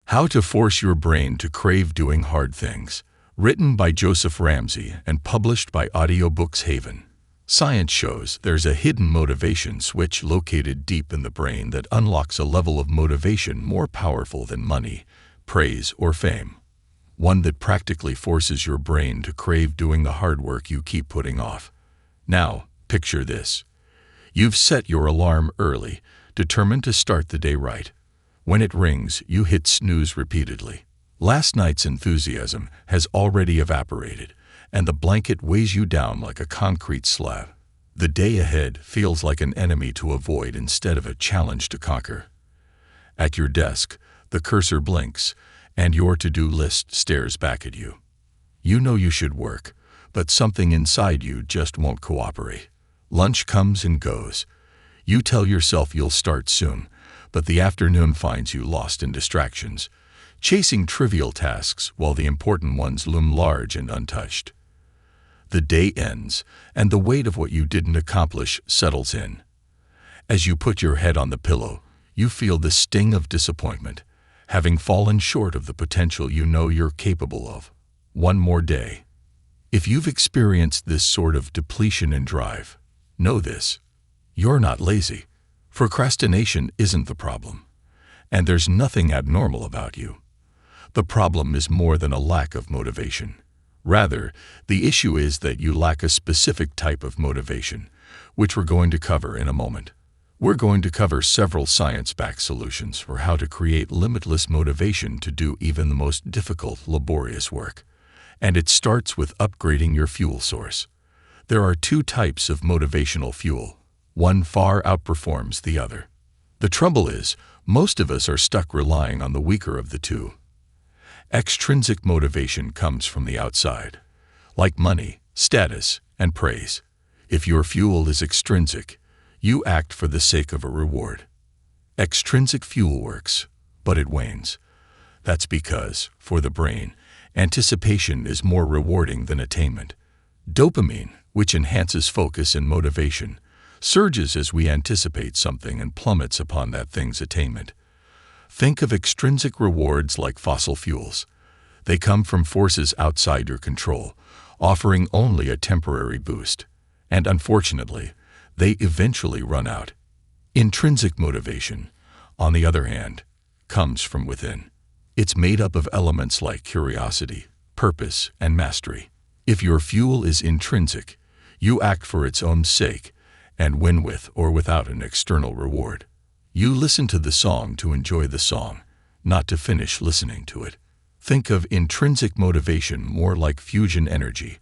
How to Force Your Brain to Crave Doing Hard Things. Written by Joseph Ramsey and published by Audiobooks Haven. Science shows there's a hidden motivation switch located deep in the brain that unlocks a level of motivation more powerful than money, praise, or fame. One that practically forces your brain to crave doing the hard work you keep putting off. Now, picture this. You've set your alarm early, determined to start the day right. When it rings, you hit snooze repeatedly. Last night's enthusiasm has already evaporated, and the blanket weighs you down like a concrete slab. The day ahead feels like an enemy to avoid instead of a challenge to conquer. At your desk, the cursor blinks, and your to-do list stares back at you. You know you should work, but something inside you just won't cooperate. Lunch comes and goes. You tell yourself you'll start soon, but the afternoon finds you lost in distractions, chasing trivial tasks while the important ones loom large and untouched. The day ends, and the weight of what you didn't accomplish settles in. As you put your head on the pillow, you feel the sting of disappointment, having fallen short of the potential you know you're capable of. One more day. If you've experienced this sort of depletion in drive, know this: you're not lazy. Procrastination isn't the problem, and there's nothing abnormal about you. The problem is more than a lack of motivation. Rather, the issue is that you lack a specific type of motivation, which we're going to cover in a moment. We're going to cover several science-backed solutions for how to create limitless motivation to do even the most difficult, laborious work. And it starts with upgrading your fuel source. There are two types of motivational fuel. One far outperforms the other. The trouble is, most of us are stuck relying on the weaker of the two. Extrinsic motivation comes from the outside, like money, status, and praise. If your fuel is extrinsic, you act for the sake of a reward. Extrinsic fuel works, but it wanes. That's because, for the brain, anticipation is more rewarding than attainment. Dopamine, which enhances focus and motivation, surges as we anticipate something and plummets upon that thing's attainment. Think of extrinsic rewards like fossil fuels. They come from forces outside your control, offering only a temporary boost. And unfortunately, they eventually run out. Intrinsic motivation, on the other hand, comes from within. It's made up of elements like curiosity, purpose, and mastery. If your fuel is intrinsic, you act for its own sake, and win with or without an external reward. You listen to the song to enjoy the song, not to finish listening to it. Think of intrinsic motivation more like fusion energy,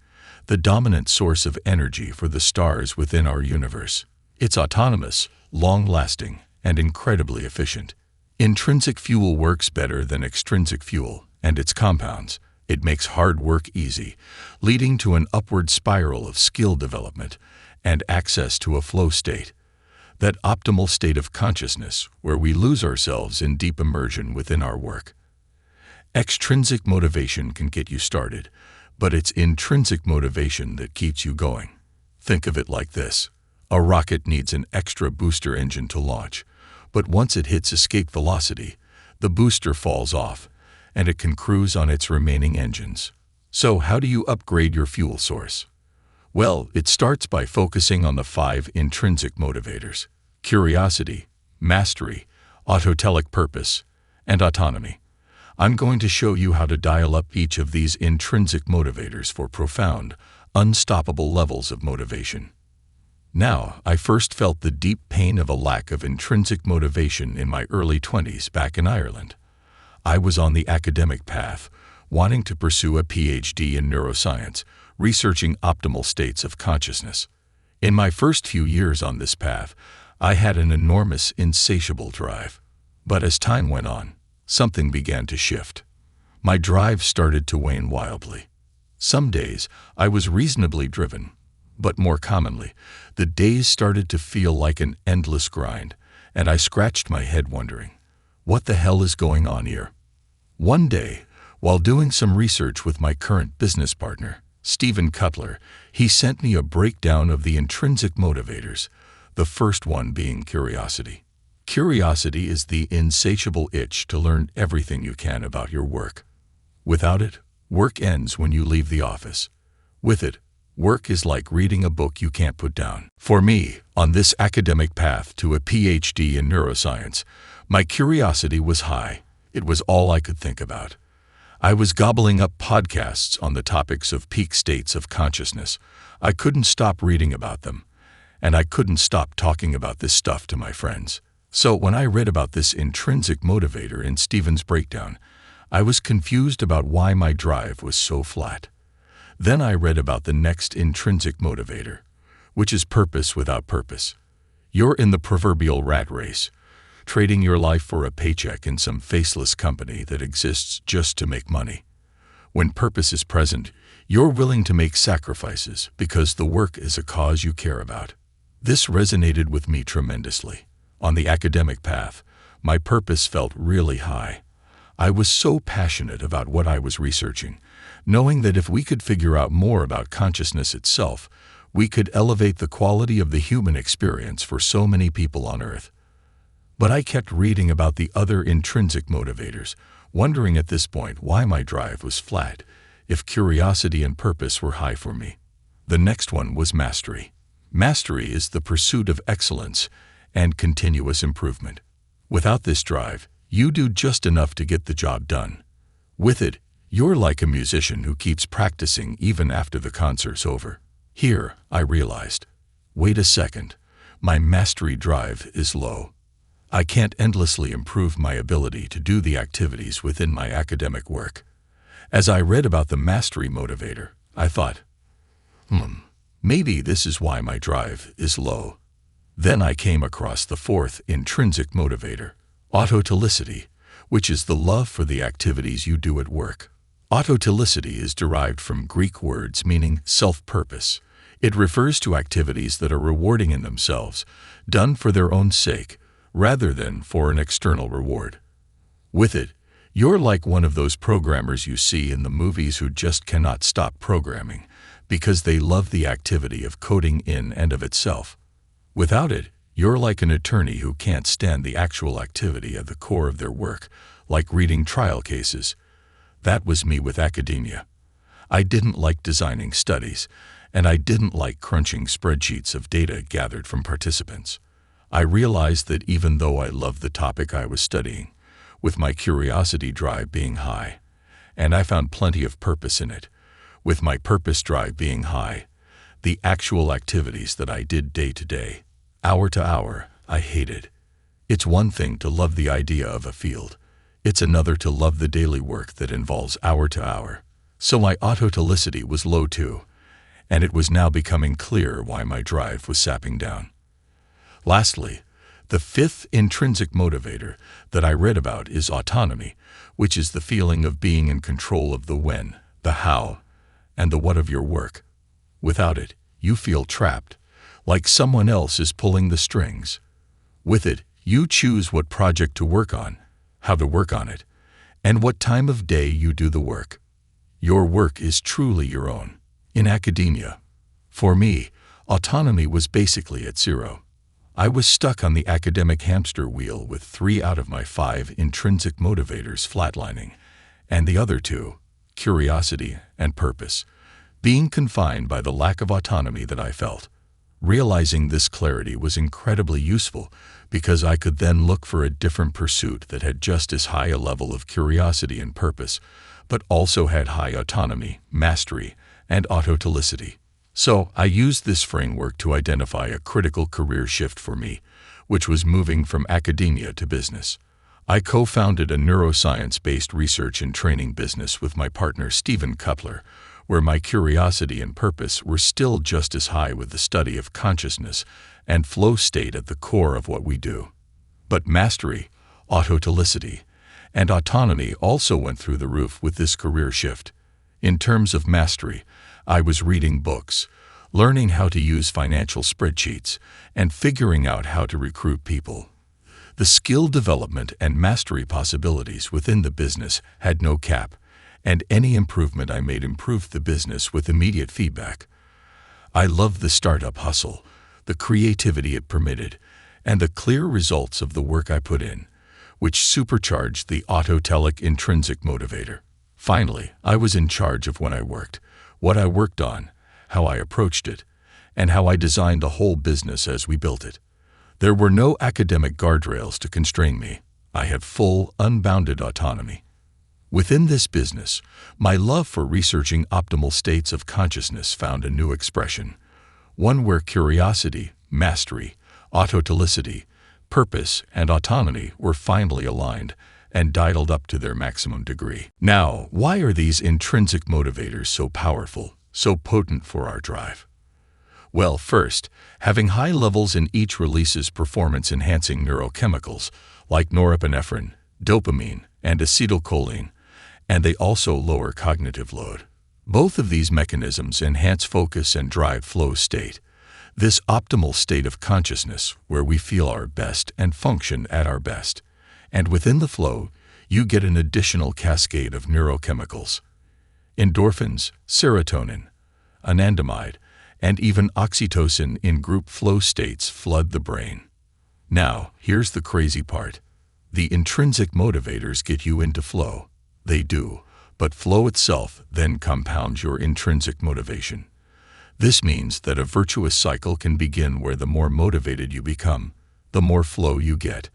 the dominant source of energy for the stars within our universe. It's autonomous, long-lasting, and incredibly efficient. Intrinsic fuel works better than extrinsic fuel, and its compounds. It makes hard work easy, leading to an upward spiral of skill development and access to a flow state, that optimal state of consciousness where we lose ourselves in deep immersion within our work. Extrinsic motivation can get you started, but it's intrinsic motivation that keeps you going. Think of it like this. A rocket needs an extra booster engine to launch, but once it hits escape velocity, the booster falls off, and it can cruise on its remaining engines. So how do you upgrade your fuel source? Well, it starts by focusing on the 5 intrinsic motivators: curiosity, mastery, autotelic purpose, and autonomy. I'm going to show you how to dial up each of these intrinsic motivators for profound, unstoppable levels of motivation. Now, I first felt the deep pain of a lack of intrinsic motivation in my early 20s back in Ireland. I was on the academic path, wanting to pursue a PhD in neuroscience, researching optimal states of consciousness. In my first few years on this path, I had an enormous, insatiable drive. But as time went on, something began to shift. My drive started to wane wildly. Some days, I was reasonably driven, but more commonly, the days started to feel like an endless grind, and I scratched my head wondering, what the hell is going on here? One day, while doing some research with my current business partner, Stephen Cutler, he sent me a breakdown of the intrinsic motivators, the first one being curiosity. Curiosity is the insatiable itch to learn everything you can about your work. Without it, work ends when you leave the office. With it, work is like reading a book you can't put down. For me, on this academic path to a PhD in neuroscience, my curiosity was high. It was all I could think about. I was gobbling up podcasts on the topics of peak states of consciousness. I couldn't stop reading about them, and I couldn't stop talking about this stuff to my friends. So when I read about this intrinsic motivator in Stephen's breakdown, I was confused about why my drive was so flat. Then I read about the next intrinsic motivator, which is purpose without purpose. You're in the proverbial rat race, trading your life for a paycheck in some faceless company that exists just to make money. When purpose is present, you're willing to make sacrifices because the work is a cause you care about. This resonated with me tremendously. On the academic path, my purpose felt really high. I was so passionate about what I was researching, knowing that if we could figure out more about consciousness itself, we could elevate the quality of the human experience for so many people on Earth. But I kept reading about the other intrinsic motivators, wondering at this point why my drive was flat, if curiosity and purpose were high for me. The next one was mastery. Mastery is the pursuit of excellence and continuous improvement. Without this drive, you do just enough to get the job done. With it, you're like a musician who keeps practicing even after the concert's over. Here, I realized, wait a second, my mastery drive is low. I can't endlessly improve my ability to do the activities within my academic work. As I read about the mastery motivator, I thought, maybe this is why my drive is low. Then I came across the fourth intrinsic motivator, autotelicity, which is the love for the activities you do at work. Autotelicity is derived from Greek words meaning self-purpose. It refers to activities that are rewarding in themselves, done for their own sake, rather than for an external reward. With it, you're like one of those programmers you see in the movies who just cannot stop programming because they love the activity of coding in and of itself. Without it, you're like an attorney who can't stand the actual activity at the core of their work, like reading trial cases. That was me with academia. I didn't like designing studies, and I didn't like crunching spreadsheets of data gathered from participants. I realized that even though I loved the topic I was studying, with my curiosity drive being high, and I found plenty of purpose in it, with my purpose drive being high, the actual activities that I did day to day, hour to hour, I hated. It's one thing to love the idea of a field. It's another to love the daily work that involves hour to hour. So my autotelicity was low too, and it was now becoming clear why my drive was sapping down. Lastly, the fifth intrinsic motivator that I read about is autonomy, which is the feeling of being in control of the when, the how, and the what of your work. Without it, you feel trapped, like someone else is pulling the strings. With it, you choose what project to work on, how to work on it, and what time of day you do the work. Your work is truly your own. In academia, for me, autonomy was basically at zero. I was stuck on the academic hamster wheel with 3 out of my 5 intrinsic motivators flatlining, and the other 2, curiosity and purpose, being confined by the lack of autonomy that I felt. Realizing this clarity was incredibly useful because I could then look for a different pursuit that had just as high a level of curiosity and purpose, but also had high autonomy, mastery, and autotelicity. So I used this framework to identify a critical career shift for me, which was moving from academia to business. I co-founded a neuroscience-based research and training business with my partner Stephen Coupler, where my curiosity and purpose were still just as high with the study of consciousness and flow state at the core of what we do. But mastery, autotelicity, and autonomy also went through the roof with this career shift. In terms of mastery, I was reading books, learning how to use financial spreadsheets, and figuring out how to recruit people. The skill development and mastery possibilities within the business had no cap, and any improvement I made improved the business with immediate feedback. I loved the startup hustle, the creativity it permitted, and the clear results of the work I put in, which supercharged the autotelic intrinsic motivator. Finally, I was in charge of when I worked, what I worked on, how I approached it, and how I designed the whole business as we built it. There were no academic guardrails to constrain me. I had full, unbounded autonomy. Within this business, my love for researching optimal states of consciousness found a new expression, one where curiosity, mastery, autotelicity, purpose, and autonomy were finally aligned and dialed up to their maximum degree. Now, why are these intrinsic motivators so powerful, so potent for our drive? Well, first, having high levels in each releases performance-enhancing neurochemicals like norepinephrine, dopamine, and acetylcholine, and they also lower cognitive load. Both of these mechanisms enhance focus and drive flow state, this optimal state of consciousness where we feel our best and function at our best. And within the flow, you get an additional cascade of neurochemicals. Endorphins, serotonin, anandamide, and even oxytocin in group flow states flood the brain. Now, here's the crazy part. The intrinsic motivators get you into flow. They do, but flow itself then compounds your intrinsic motivation. This means that a virtuous cycle can begin where the more motivated you become, the more flow you get.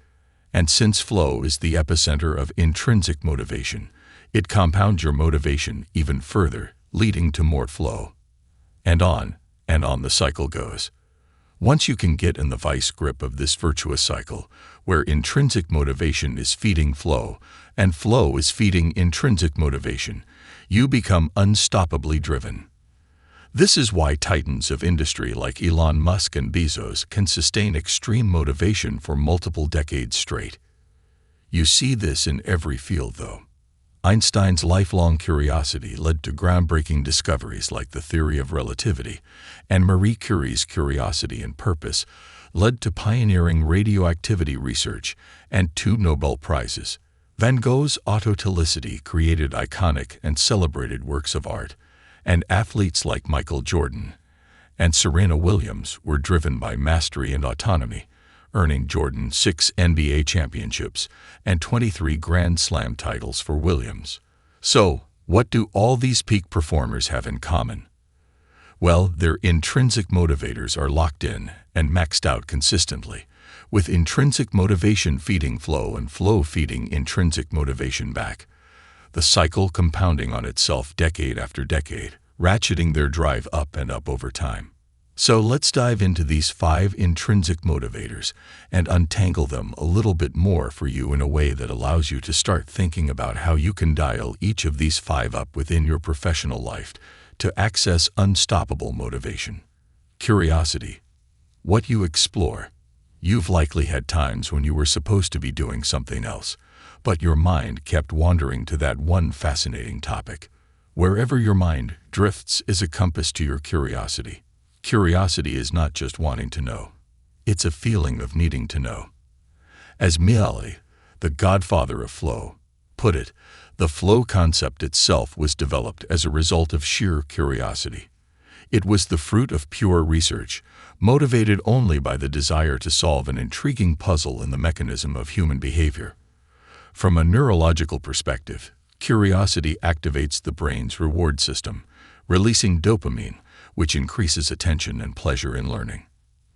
And since flow is the epicenter of intrinsic motivation, it compounds your motivation even further, leading to more flow. And on the cycle goes. Once you can get in the vice grip of this virtuous cycle, where intrinsic motivation is feeding flow, and flow is feeding intrinsic motivation, you become unstoppably driven. This is why titans of industry like Elon Musk and Bezos can sustain extreme motivation for multiple decades straight. You see this in every field, though. Einstein's lifelong curiosity led to groundbreaking discoveries like the theory of relativity, and Marie Curie's curiosity and purpose led to pioneering radioactivity research and 2 Nobel Prizes. Van Gogh's autotelicity created iconic and celebrated works of art, and athletes like Michael Jordan and Serena Williams were driven by mastery and autonomy, earning Jordan 6 NBA championships and 23 Grand Slam titles for Williams. So, what do all these peak performers have in common? Well, their intrinsic motivators are locked in and maxed out consistently, with intrinsic motivation feeding flow and flow feeding intrinsic motivation back, the cycle compounding on itself decade after decade, ratcheting their drive up and up over time. So let's dive into these 5 intrinsic motivators and untangle them a little bit more for you in a way that allows you to start thinking about how you can dial each of these 5 up within your professional life to access unstoppable motivation. Curiosity. What you explore. You've likely had times when you were supposed to be doing something else, but your mind kept wandering to that one fascinating topic. Wherever your mind drifts is a compass to your curiosity. Curiosity is not just wanting to know. It's a feeling of needing to know. As Mihaly, the godfather of flow, put it, the flow concept itself was developed as a result of sheer curiosity. It was the fruit of pure research, motivated only by the desire to solve an intriguing puzzle in the mechanism of human behavior. From a neurological perspective, curiosity activates the brain's reward system, releasing dopamine, which increases attention and pleasure in learning.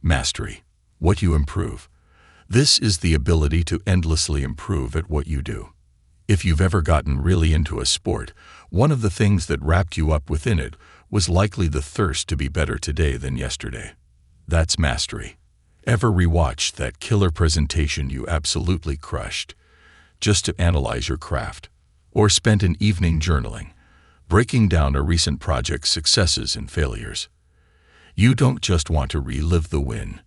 Mastery. What you improve. This is the ability to endlessly improve at what you do. If you've ever gotten really into a sport, one of the things that wrapped you up within it was likely the thirst to be better today than yesterday. That's mastery. Ever rewatched that killer presentation you absolutely crushed, just to analyze your craft? Or spent an evening journaling, breaking down a recent project's successes and failures? You don't just want to relive the win.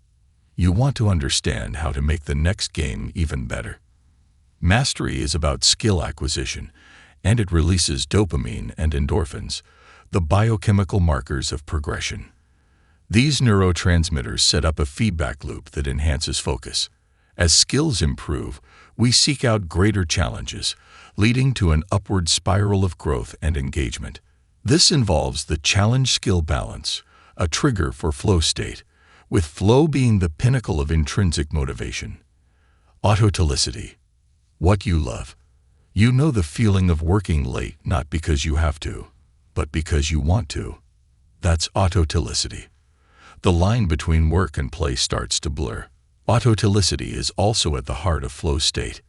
You want to understand how to make the next game even better. Mastery is about skill acquisition, and it releases dopamine and endorphins, the biochemical markers of progression. These neurotransmitters set up a feedback loop that enhances focus. As skills improve, we seek out greater challenges, leading to an upward spiral of growth and engagement. This involves the challenge-skill balance, a trigger for flow state, with flow being the pinnacle of intrinsic motivation. Autotelicity. What you love. You know the feeling of working late not because you have to, but because you want to. That's autotelicity. The line between work and play starts to blur. Autotelicity is also at the heart of flow state.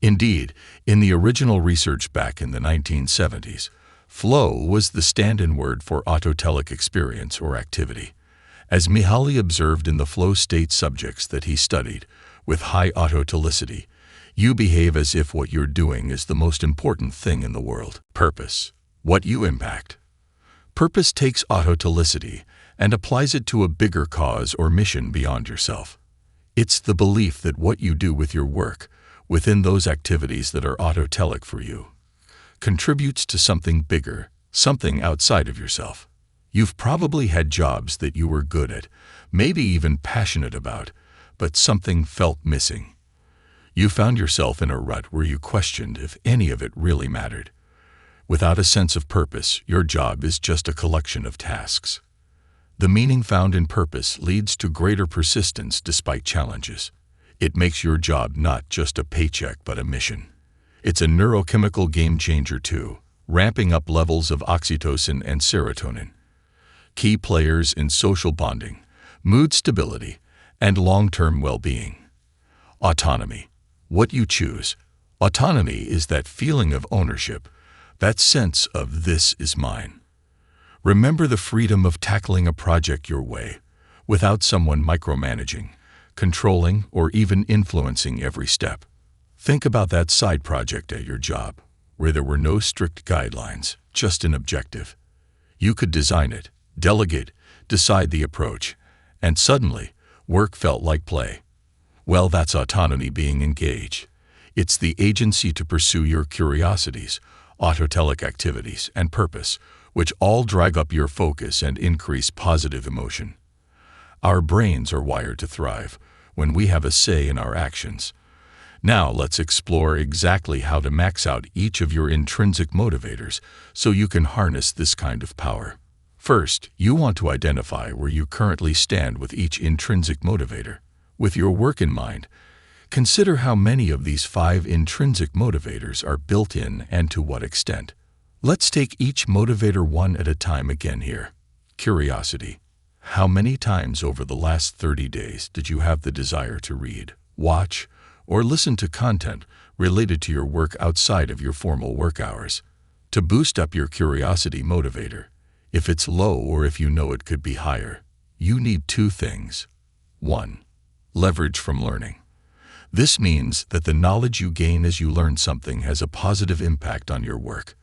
Indeed, in the original research back in the 1970s, flow was the stand-in word for autotelic experience or activity. As Mihaly observed in the flow state subjects that he studied, with high autotelicity, you behave as if what you're doing is the most important thing in the world. Purpose. What you impact. Purpose takes autotelicity and applies it to a bigger cause or mission beyond yourself. It's the belief that what you do with your work, within those activities that are autotelic for you, contributes to something bigger, something outside of yourself. You've probably had jobs that you were good at, maybe even passionate about, but something felt missing. You found yourself in a rut where you questioned if any of it really mattered. Without a sense of purpose, your job is just a collection of tasks. The meaning found in purpose leads to greater persistence despite challenges. It makes your job not just a paycheck but a mission. It's a neurochemical game changer too, ramping up levels of oxytocin and serotonin, key players in social bonding, mood stability, and long-term well-being. Autonomy. What you choose. Autonomy is that feeling of ownership, that sense of this is mine. Remember the freedom of tackling a project your way, without someone micromanaging, controlling, or even influencing every step. Think about that side project at your job, where there were no strict guidelines, just an objective. You could design it, delegate, decide the approach, and suddenly, work felt like play. Well, that's autonomy being engaged. It's the agency to pursue your curiosities, autotelic activities, and purpose, which all drag up your focus and increase positive emotion. Our brains are wired to thrive when we have a say in our actions. Now let's explore exactly how to max out each of your intrinsic motivators so you can harness this kind of power. First, you want to identify where you currently stand with each intrinsic motivator. With your work in mind, consider how many of these 5 intrinsic motivators are built in and to what extent. Let's take each motivator one at a time again here. Curiosity. How many times over the last 30 days did you have the desire to read, watch, or listen to content related to your work outside of your formal work hours? To boost up your curiosity motivator, if it's low or if you know it could be higher, you need 2 things. 1. Leverage from learning. This means that the knowledge you gain as you learn something has a positive impact on your work.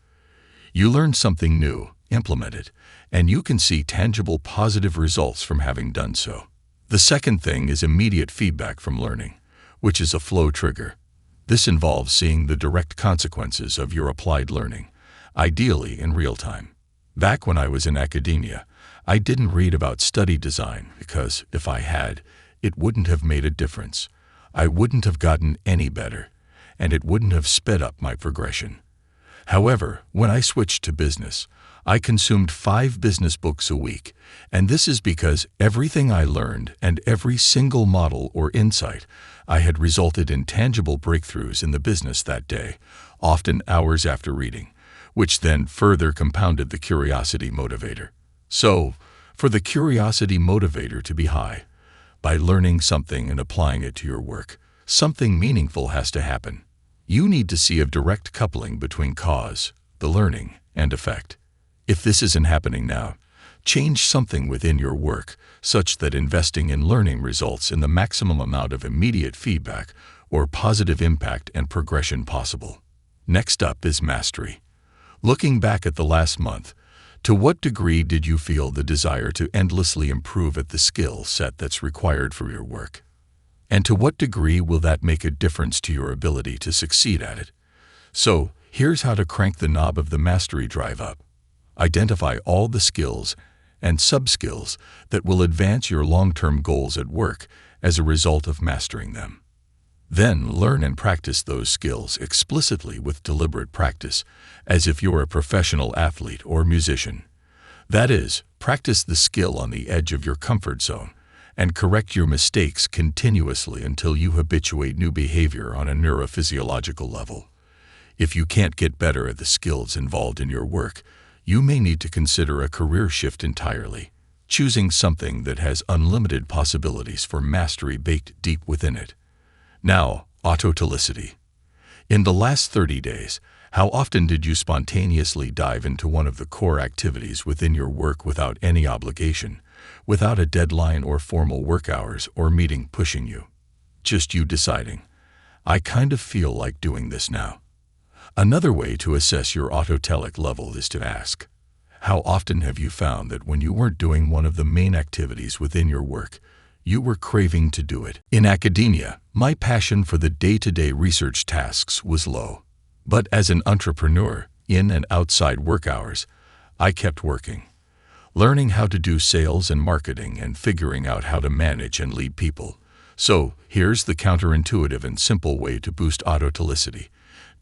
You learn something new, implement it, and you can see tangible positive results from having done so. The second thing is immediate feedback from learning, which is a flow trigger. This involves seeing the direct consequences of your applied learning, ideally in real time. Back when I was in academia, I didn't read about study design because, if I had, it wouldn't have made a difference. I wouldn't have gotten any better, and it wouldn't have sped up my progression. However, when I switched to business, I consumed 5 business books a week, and this is because everything I learned and every single model or insight I had resulted in tangible breakthroughs in the business that day, often hours after reading, which then further compounded the curiosity motivator. So, for the curiosity motivator to be high, by learning something and applying it to your work, something meaningful has to happen. You need to see a direct coupling between cause, the learning, and effect. If this isn't happening now, change something within your work such that investing in learning results in the maximum amount of immediate feedback or positive impact and progression possible. Next up is mastery. Looking back at the last month, to what degree did you feel the desire to endlessly improve at the skill set that's required for your work? And to what degree will that make a difference to your ability to succeed at it? So, here's how to crank the knob of the mastery drive up. Identify all the skills and sub-skills that will advance your long-term goals at work as a result of mastering them. Then learn and practice those skills explicitly with deliberate practice, as if you're a professional athlete or musician. That is, practice the skill on the edge of your comfort zone, and correct your mistakes continuously until you habituate new behavior on a neurophysiological level. If you can't get better at the skills involved in your work, you may need to consider a career shift entirely, choosing something that has unlimited possibilities for mastery baked deep within it. Now, autotelicity. In the last 30 days, how often did you spontaneously dive into one of the core activities within your work without any obligation, without a deadline or formal work hours or meeting pushing you? Just you deciding, I kind of feel like doing this now. Another way to assess your autotelic level is to ask, how often have you found that when you weren't doing one of the main activities within your work, you were craving to do it? In academia, my passion for the day-to-day research tasks was low. But as an entrepreneur, in and outside work hours, I kept working, learning how to do sales and marketing and figuring out how to manage and lead people. So, here's the counterintuitive and simple way to boost autotelicity.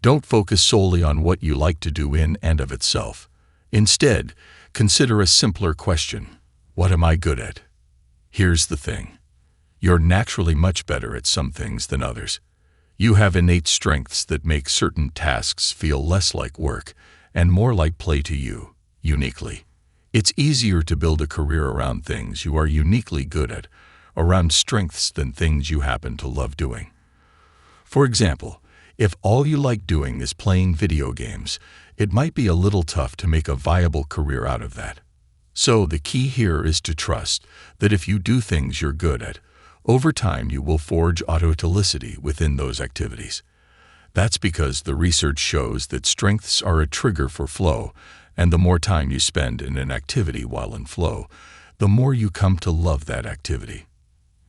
Don't focus solely on what you like to do in and of itself. Instead, consider a simpler question. What am I good at? Here's the thing. You're naturally much better at some things than others. You have innate strengths that make certain tasks feel less like work and more like play to you, uniquely. It's easier to build a career around things you are uniquely good at, around strengths than things you happen to love doing. For example, if all you like doing is playing video games, it might be a little tough to make a viable career out of that. So the key here is to trust that if you do things you're good at, over time you will forge autotelicity within those activities. That's because the research shows that strengths are a trigger for flow, and the more time you spend in an activity while in flow, the more you come to love that activity.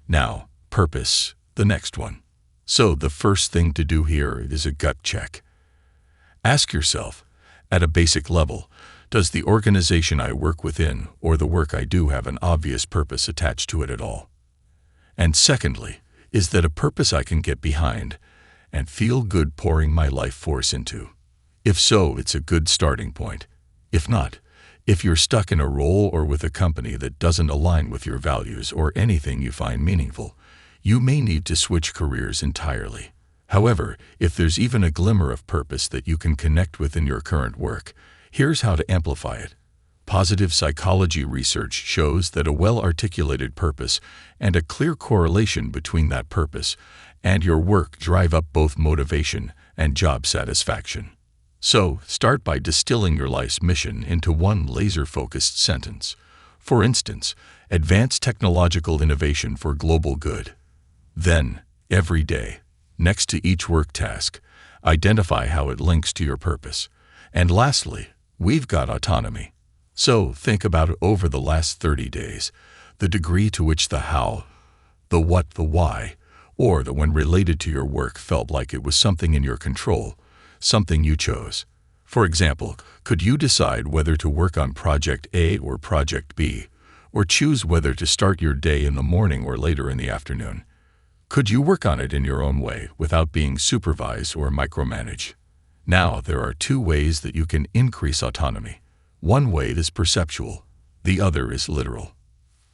Now, purpose, the next one. So the first thing to do here is a gut check. Ask yourself, at a basic level, does the organization I work within or the work I do have an obvious purpose attached to it at all? And secondly, is that a purpose I can get behind and feel good pouring my life force into? If so, it's a good starting point. If not, if you're stuck in a role or with a company that doesn't align with your values or anything you find meaningful, you may need to switch careers entirely. However, if there's even a glimmer of purpose that you can connect with in your current work, here's how to amplify it. Positive psychology research shows that a well-articulated purpose and a clear correlation between that purpose and your work drive up both motivation and job satisfaction. So, start by distilling your life's mission into one laser-focused sentence. For instance, advance technological innovation for global good. Then, every day, next to each work task, identify how it links to your purpose. And lastly, we've got autonomy. So, think about it over the last 30 days, the degree to which the how, the what, the why, or the when related to your work felt like it was something in your control, something you chose. For example, could you decide whether to work on Project A or Project B, or choose whether to start your day in the morning or later in the afternoon? Could you work on it in your own way without being supervised or micromanaged? Now, there are two ways that you can increase autonomy. One way is perceptual, the other is literal.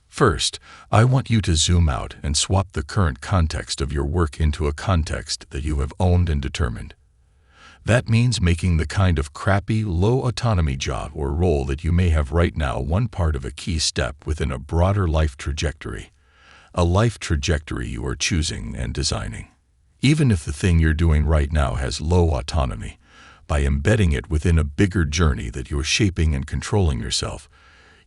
First, I want you to zoom out and swap the current context of your work into a context that you have owned and determined. That means making the kind of crappy, low-autonomy job or role that you may have right now one part of a key step within a broader life trajectory. A life trajectory you are choosing and designing. Even if the thing you're doing right now has low autonomy, by embedding it within a bigger journey that you're shaping and controlling yourself,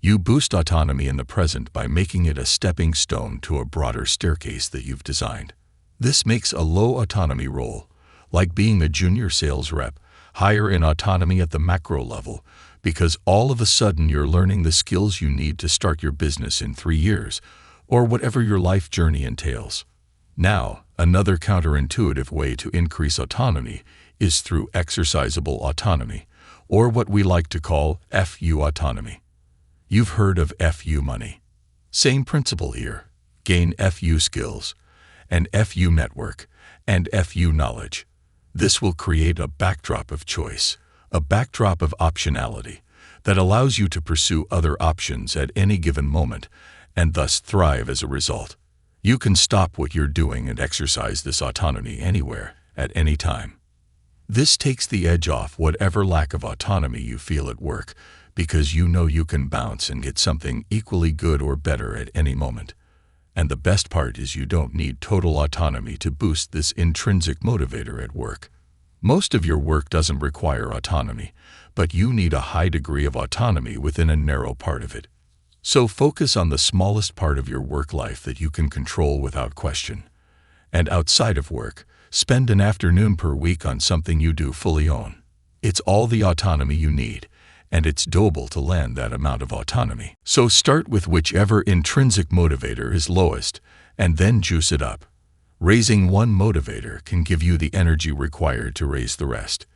you boost autonomy in the present by making it a stepping stone to a broader staircase that you've designed. This makes a low autonomy role, like being a junior sales rep, higher in autonomy at the macro level, because all of a sudden you're learning the skills you need to start your business in 3 years, or whatever your life journey entails. Now, another counterintuitive way to increase autonomy is through exercisable autonomy, or what we like to call FU autonomy. You've heard of FU money. Same principle here. Gain FU skills, an FU network, and FU knowledge. This will create a backdrop of choice, a backdrop of optionality that allows you to pursue other options at any given moment and thus thrive as a result. You can stop what you're doing and exercise this autonomy anywhere, at any time. This takes the edge off whatever lack of autonomy you feel at work, because you know you can bounce and get something equally good or better at any moment. And the best part is you don't need total autonomy to boost this intrinsic motivator at work. Most of your work doesn't require autonomy, but you need a high degree of autonomy within a narrow part of it. So focus on the smallest part of your work life that you can control without question. And outside of work, spend an afternoon per week on something you do fully own. It's all the autonomy you need, and it's doable to land that amount of autonomy. So start with whichever intrinsic motivator is lowest, and then juice it up. Raising one motivator can give you the energy required to raise the rest.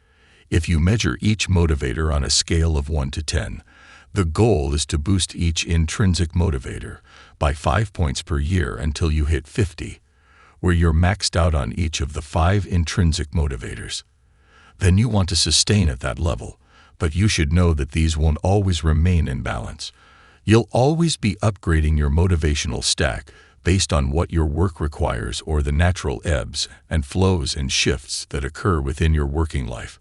If you measure each motivator on a scale of 1 to 10, the goal is to boost each intrinsic motivator by 5 points per year until you hit 50, where you're maxed out on each of the 5 intrinsic motivators. Then you want to sustain at that level, but you should know that these won't always remain in balance. You'll always be upgrading your motivational stack based on what your work requires or the natural ebbs and flows and shifts that occur within your working life.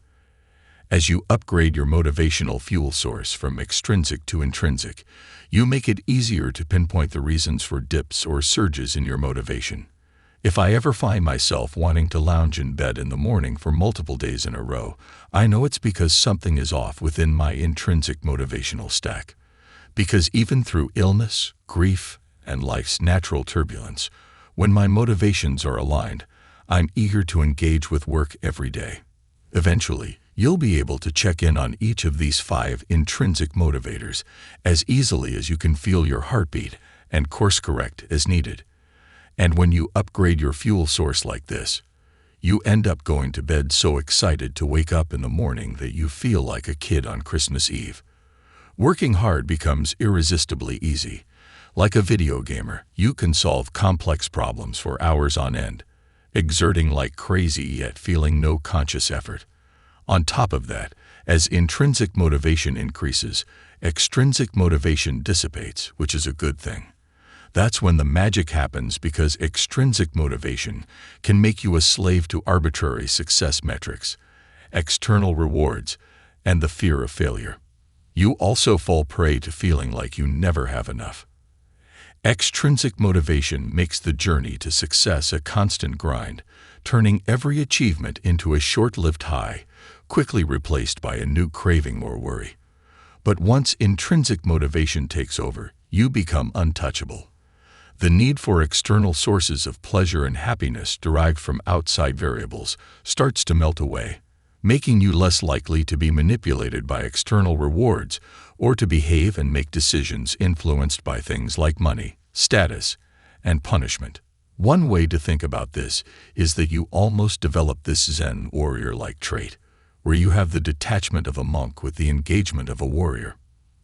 As you upgrade your motivational fuel source from extrinsic to intrinsic, you make it easier to pinpoint the reasons for dips or surges in your motivation. If I ever find myself wanting to lounge in bed in the morning for multiple days in a row, I know it's because something is off within my intrinsic motivational stack. Because even through illness, grief, and life's natural turbulence, when my motivations are aligned, I'm eager to engage with work every day. Eventually, you'll be able to check in on each of these 5 intrinsic motivators as easily as you can feel your heartbeat and course correct as needed. And when you upgrade your fuel source like this, you end up going to bed so excited to wake up in the morning that you feel like a kid on Christmas Eve. Working hard becomes irresistibly easy. Like a video gamer, you can solve complex problems for hours on end, exerting like crazy yet feeling no conscious effort. On top of that, as intrinsic motivation increases, extrinsic motivation dissipates, which is a good thing. That's when the magic happens, because extrinsic motivation can make you a slave to arbitrary success metrics, external rewards, and the fear of failure. You also fall prey to feeling like you never have enough. Extrinsic motivation makes the journey to success a constant grind, turning every achievement into a short-lived high, quickly replaced by a new craving or worry. But once intrinsic motivation takes over, you become untouchable. The need for external sources of pleasure and happiness derived from outside variables starts to melt away, making you less likely to be manipulated by external rewards or to behave and make decisions influenced by things like money, status, and punishment. One way to think about this is that you almost develop this Zen warrior-like trait, where you have the detachment of a monk with the engagement of a warrior.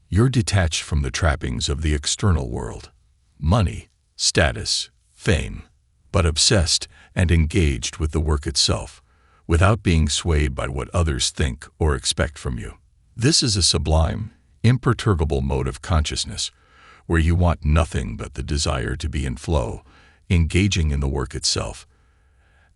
You're detached from the trappings of the external world, money, status, fame, but obsessed and engaged with the work itself, without being swayed by what others think or expect from you. This is a sublime, imperturbable mode of consciousness, where you want nothing but the desire to be in flow, engaging in the work itself.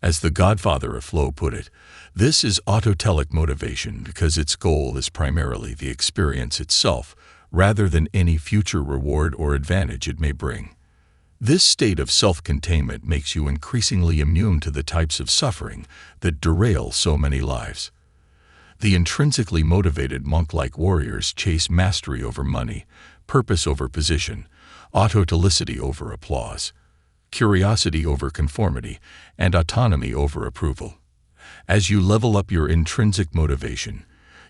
As the godfather of flow put it, this is autotelic motivation because its goal is primarily the experience itself, rather than any future reward or advantage it may bring. This state of self-containment makes you increasingly immune to the types of suffering that derail so many lives. The intrinsically motivated monk-like warriors chase mastery over money, purpose over position, autotelicity over applause, curiosity over conformity, and autonomy over approval. As you level up your intrinsic motivation,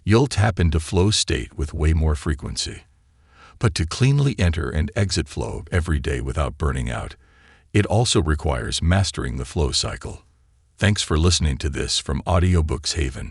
you'll tap into flow state with way more frequency. But to cleanly enter and exit flow every day without burning out, it also requires mastering the flow cycle. Thanks for listening to this from Audiobooks Haven.